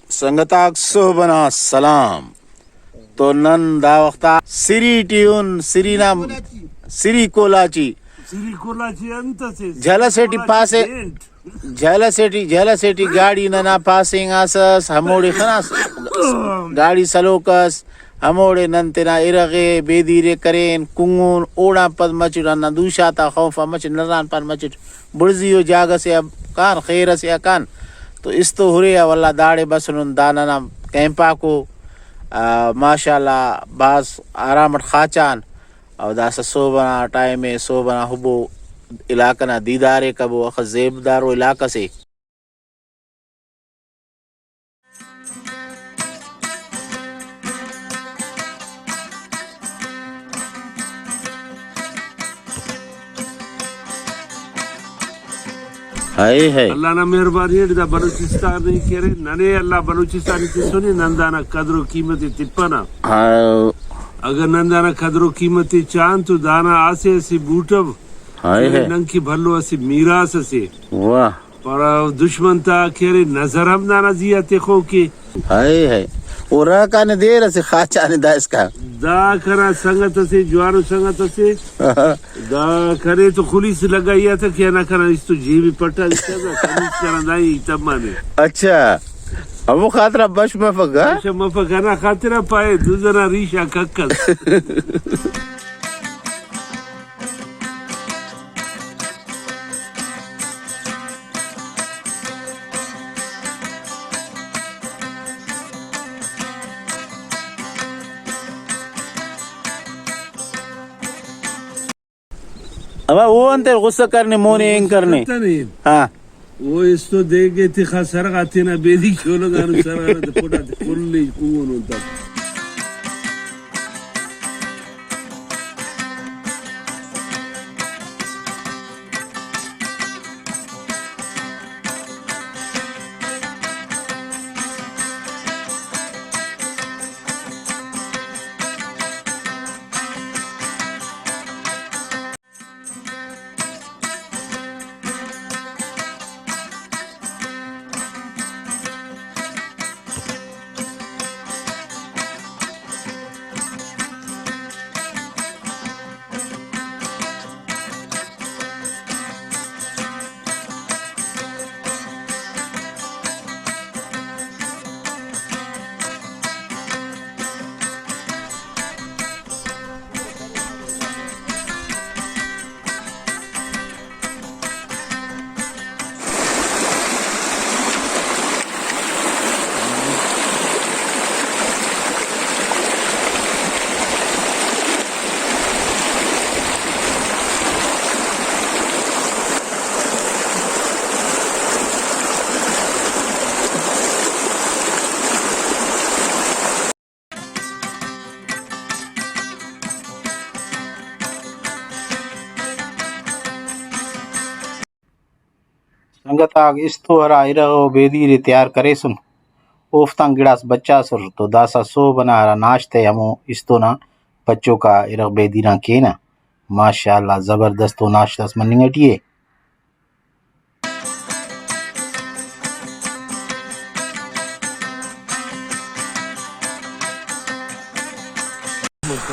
संगताक सोबना सलाम तो नन दा वक्ता सिरी ट्यून सिरी कोलाची झलसेटी पासे झलसेटी गाड़ी नना पासिंग आसस हमोड़े खनास गाड़ी सलोकस हमोड़े नंतेना इरगे बेदीरे करेन कुंगून ओड़ा पद मचिड़ा न दूशाता खौफा मच नरान पर मचिट बुर्जियो जाग से अब कान खैर से अकान तो इस तो हुरे वल्ला दाड़े बसनुन दाना नाम कैंपा को माशाल्लाह बास आरामट खाचान और दास सोबना टाइम में सोबना हुबो इलाका ना दीदारे कबो अख जेबदारो इलाका से है अल्लाह ना मेहरबानी है बलूचिस्तान नहीं करे नने अल्लाह बलूचिस्तान की सुनी नंदाना कदरो कीमती तिप्पना अगर नंदाना कदरो कीमती चांद तो दाना आसे ऐसी बूटब नंग की भल्लो ऐसी मीरास से वाह पर दुश्मन ता खेरे नजर हम ना जिया देखो कि है और का ने देर से खाचा ने दास का दा करा संगत से ज्वारो संगत से दा करे तो खुली से लगाया था क्या ना करा इस तो जी भी पटा इसका करा नहीं तब माने अच्छा अब वो खातरा बश में फगा अच्छा मफका खातरा पाए दूसरा रीशा कक्कल अब वो अंतर गुस्सा करने मोने करने हाँ वो इस तो देख गए थे खास सर आते ना बेदी क्यों लगा सर तो पोटा फुल्ली कौन होता संगताग इस्तो हरा इरगो बेदीरे तैयार करे सुन ओफ्तांग गिड़ास बच्चा सुर तो दासा सो बना हरा नाश्ते हमो इस्तो ना बच्चों का इरग बेदीना के ना माशाल्लाह जबरदस्त तो नाश्ता मनिंगटिए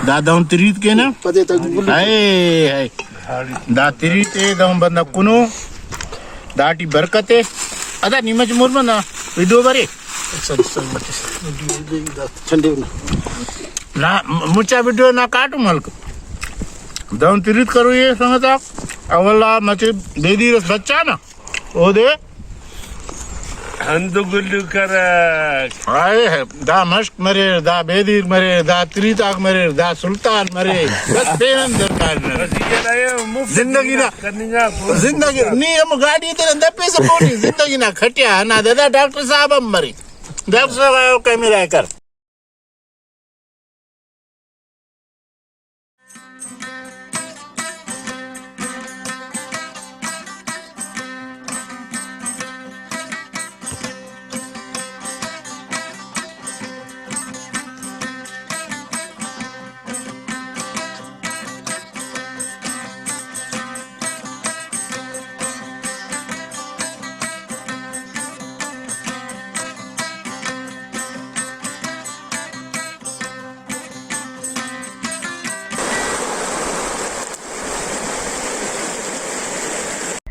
दादा तिरीत के ना हाय दा तिरीत ए दम बंदा कुनो दाटी बरकते अदा निमच मुरमना विदो बरे ना मुचा वीडियो ना काटू मलक दम तिरीत करो ये संगता अवला मचे बेदी रस बच्चा ना ओ दे हंदु गुल्लू कर आए है दा मश्क मरे दा बेदी मरे दा तिरीताक मरे दा सुल्तान मरे बस पेन दरकार न जिंदगी नी हम गाड़ी तेरे दपे से पोनी जिंदगी ना खटिया ना दादा डॉक्टर साहब हम मरे डॉक्टर साहब कैमरा कर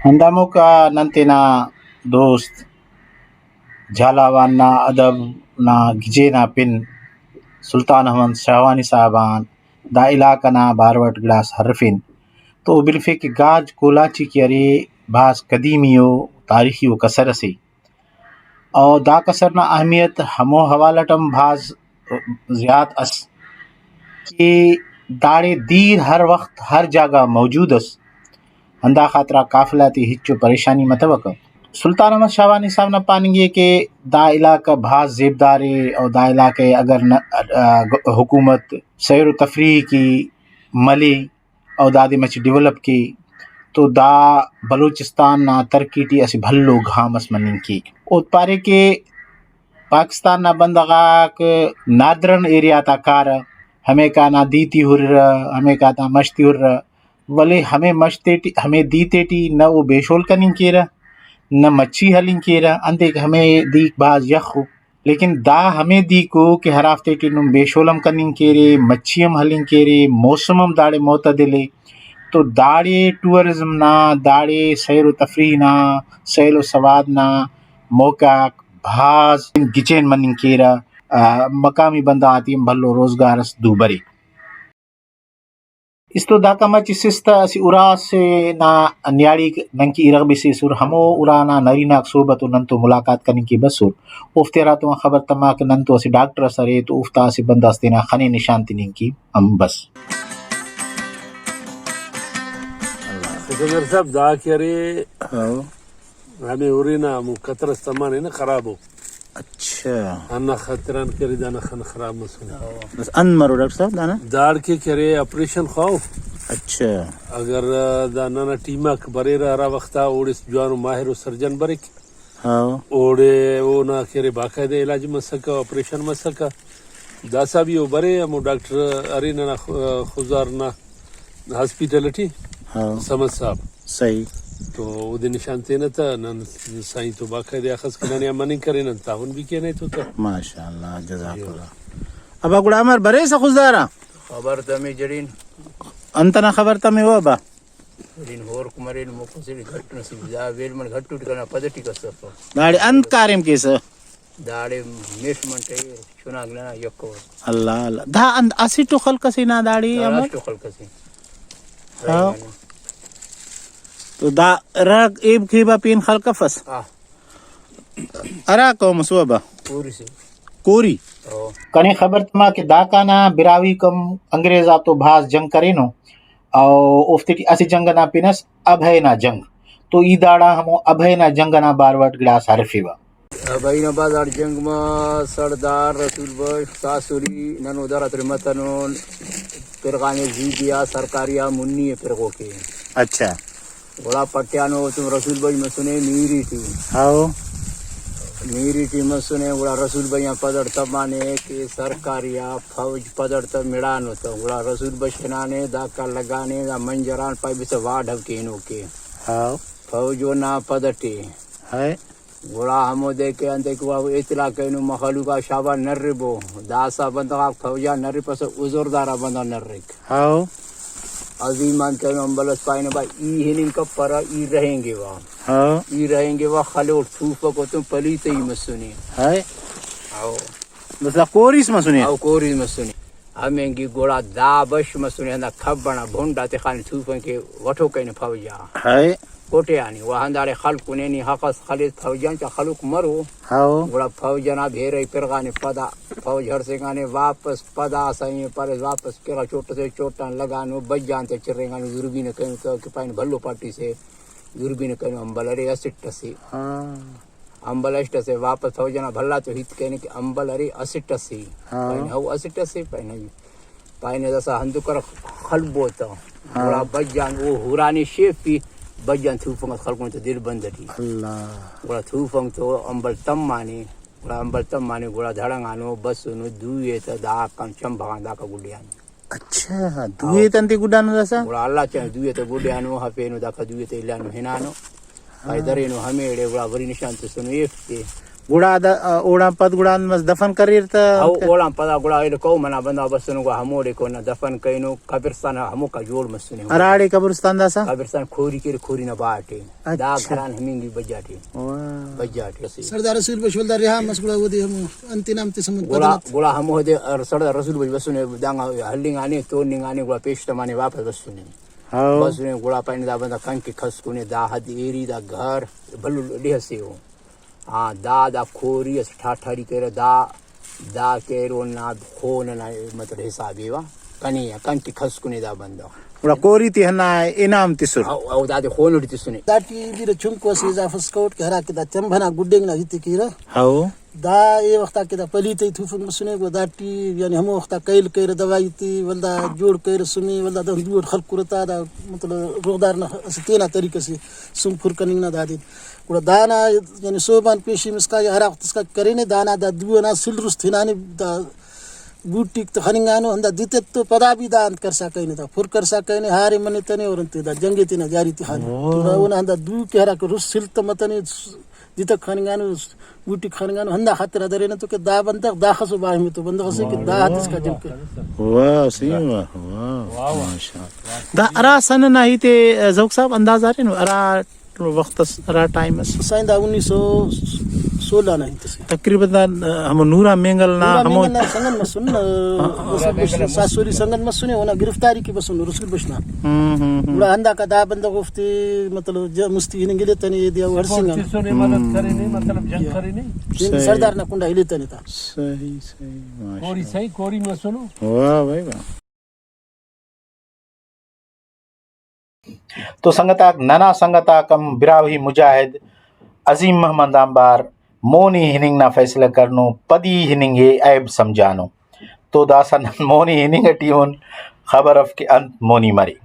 Handamuka nantina dost Jalawana adab na gijena pin Sultan Ahmad Shahwani Saban da ilaka na Barwat glass harfin तो बिल्फे के गाज कोलाची की अरे भास कदीमियो तारीखी व कसर से और दा कसर ना अहमियत हमो हवालटम भास ज़्याद अस कि दाड़े दीर हर वक्त हर जगह मौजूद अस अंदा खातरा काफिलाती हिच्चो परेशानी मतवक सुल्तान अहमद शाहवानी साहब न पाएंगे कि दा इलाका भास जेबदारे और दा इलाके अगर हुकूमत सैर व तफरी की मली और दादी मच डेवलप की तो दा बलूचिस्तान ना तरक्की टी असी भल्लो घामस मनिन की उत्पारे के पाकिस्तान ना बंदगा के नादरन एरिया ता कार हमें का ना दीती हुर हमें का ता मस्ती हुर वले हमें मस्ते टी हमें दीते टी न वो बेशोल कनिन केरा न मच्छी हलिन केरा अंते हमें दी बाज यखु लेकिन दा हमें दी को कि हर हफ्ते टी नुम बेशोलम कनिन केरे मच्छियम हलिन केरे मौसमम दाड़े मोतदिले तो दाड़े टूरिज्म ना दाड़े सैर व तफरी ना सैल व सवाद ना मौका भाज गिचेन मनिन केरा मकामी बंदा आती भल्लो रोजगार दूबरे इस्तो दाका मची सिस्ता असी उरा से ना न्याड़ी नंकी इरग बिसे सुर हमो उराना नरीना सोबत नंतो मुलाकात करने की बसुर उफ्तेरा तो खबर तमा के नंतो असी डॉक्टर सरे तो उफ्ता से बंदास्ते ना खने निशान तिनिन की हम बस सिकंदर साहब दा करे हमें उरीना मु कतर सामान है ना खराब हो अच्छा अन्ना खतरन करे दाना खन खराब मसुने बस अन मरो डॉक्टर साहब दाना दाड़ के करे ऑपरेशन खाओ अच्छा अगर दाना ना टीमा बरे रहा वक्ता और इस जवान माहिर सर्जन बरे हाँ ओडे वो ना करे बाकायदे इलाज मसका ऑपरेशन मसका दासा भी वो बरे हम डॉक्टर अरे ना खुजार ना हॉस्पिटलिटी हाँ समझ साहब सही तो वो दिन शांति न था न साईं तो बाकायदे अखस करने मनी करे न ताउन भी के नहीं तो माशाअल्लाह जज़ाकल्लाह अब गुड़ा अमर बरे से खुजदारा खबर तमे जड़ीन अंतना खबर तमे वो बा जड़ीन होर कुमारीन मुकसिर घट नसीब जा वेल मन घट टूट करना पदटी कसर दाड़ी अंत कार्यम केस दाड़े मेष मंटे चुनागना यक्को अल्लाह अल्लाह धा असी तो खल कसी ना दाड़ी अमर तो खलकसी हाँ तो दा रग एब खेबा पेन खल कफस आ अरा को मसुबा पूरी से कोरी ओ कने खबर तमा के दाका ना बिरावी कम अंग्रेजा तो भास जंग करे नो और उफ्ती असी जंग ना पिनस अभय ना जंग तो ई दाड़ा हम अभय ना जंग ना बारवट ग्लास हरफीवा भाई ना बाजार जंग में सरदार रसूल बश सासुरी ननो दरत मतनोन पिरगाने जी दिया सरकारिया मुन्नी है पिरगो के अच्छा बड़ा पट्यानो तुम रसूल भाई में सुने मीरी थी आओ मीरी टी में सुने बड़ा रसूल भाई यहाँ पदर तब माने कि सरकारिया फौज पदर तब मिड़ान होता बड़ा रसूल बशनाने दाका लगाने दा मंजरान पाई भी से वाढ़ के इनो के आओ फौज वो ना पदटे है बड़ा हमो देखे अंते को वो इतला के इनो मखलू का शाबा नर्रिबो दासा बंदा फौजा नर्रि पस उजरदारा बंदा नर्रिक आओ अजीमान के अम्बलस पाइने बा ई हिनिन का परा ई रहेंगे वहाँ हाँ ई रहेंगे वहाँ खलो ठूफ को तुम पली ते ही मसुनी है आओ बस कोरिस में सुनिए आओ कोरी मसुनी हमें की गोड़ा दाबश मसुनी हंदा खब बना भोंडा ते खाने ठूफ के वठो कहीं फौजा है कोटे आनी वहाँ हंदारे खल कुने नी हकस खाली फौजान चा खलुक मरो आओ गोड़ा फौजना भेरे पिरगाने पदा फौज हर से गाने वापस पदा सही पर वापस केरा चोट से चोटान लगानो बच जानते चिरेगाने दूरबीन कहीं तो कि पाइन भल्लो पार्टी से दूरबीन कहीं अम्बल अरे असिट से अम्बल अष्ट से वापस फौजना भल्ला तो हित कहने कि अम्बल अरे असिट से पाइन हो असिट से पाइन जैसा हंदुकर खलबो तो गोड़ा बच जान वो हुरानी शेफ भी बजान थूफंग खलकों तो दिल बंद थी अल्लाह गोड़ा थूफंग तो अंबल तम माने गोड़ा धड़ंग आनो बस नो दुए तो दा कम चम भगान दा का गुडियान अच्छा दुए तंती गुडानो दसा गोड़ा अल्लाह चाहे दुए तो गुडियानो हफेनो दा का दुए तो इलानो हिनानो आई दरेनो हमेड़े गोड़ा वरी निशान तो सुनो एफते ओड़ा पद गुड़ा मस दफन करीर त ओला पदा गुड़ा इल को मना बंदा बसनु को हमोड़े को ना दफन कइनो कब्रिस्तान हमो का जोड़ मसने अराड़े कब्रिस्तान दासा कब्रिस्तान खोरी के खोरी ना बाटे दा घरान हमिंगी बजाटे सरदार रसूल बशवलदार रिहा मसगुड़ा वदी हम अंतिनाम ते समुद गुड़ा हमो दे सरदार रसूल बसने दांगा हल्लिंग आने तोनिंग आने गुड़ा पेश माने वापस बसने बसने गुड़ा पानी दा बंदा कंकी खसकुने दा हद एरी दा घर भल्लू लेहसे हो हाँ दा खोरी ठाठारी करे दा केरो ना खोन ना मतलब हिसाब है वा कनिया कंकी खसकुने दा बंदा उड़ा कोरी ती हना इनाम तिसुर औ दा खोन उड़ी सुने दाटी बिर चुंको से जाफा स्काउट के हरा के दा चंभना गुड्डेंग ना हिते कीरा हाउ दा ये वक्त के दा पलीते थुफुन मसने को दाटी यानी हम वक्त कैल कर दवाई ती वल्दा जोड़ कर सुनी वल्दा द जोड़ खल कुरता दा मतलब रोगदार ना तेना तरीके से सुमफुर कनिंग ना दादी कुड़ा दाना यानी सोबान पेशी मिसका हरा वक्त इसका करे ने दाना दा दुना सिलरुस थिनानी दा बूटी तो खनिंगानो हंदा दिते तो पदा भी दान कर सके ने दा फुर कर सके ने हारे मने तने और अंते दा जंगे तिना जारी ती खान तो उना हंदा दू के हरा को रुस सिल तो मतने दिते खनिंगानो बूटी खनिंगानो हंदा खातिर दरे ने तो के दा बंदा दा खसो बाह में तो बंदा खसे के दा हाथ इसका जम के वाह सही वाह माशाअल्लाह दा अरा सन नाही ते जौक साहब अंदाज आ रे नो अरा वक्त अरा टाइम साइंदा 1916 नहीं तसे तकरीबन हम नूरा मेंगल ना हम संगन मसुन सासुरी संगन मसुने होना गिरफ्तारी की बसुन रसूल बशना बुरा हंदा का दा बंदा गुफ्ती मतलब मुस्ती ने गेले तने दिया हर सिंह सुने मदद करे नहीं मतलब जंग करे नहीं सरदार ना कुंडा हिले तने था सही माशाअल्लाह सही कोरी में सुनो वाह भाई वाह तो संगताक नना संगताकम बिरावी मुजाहिद अजीम मोहम्मद अंबार मोनी हिनिंग ना फैसला करनो पदी हिनिंग हे ऐब समझानो तो दासन मोनी हिनिंग टीवन खबर अफ के अंत मोनी मरी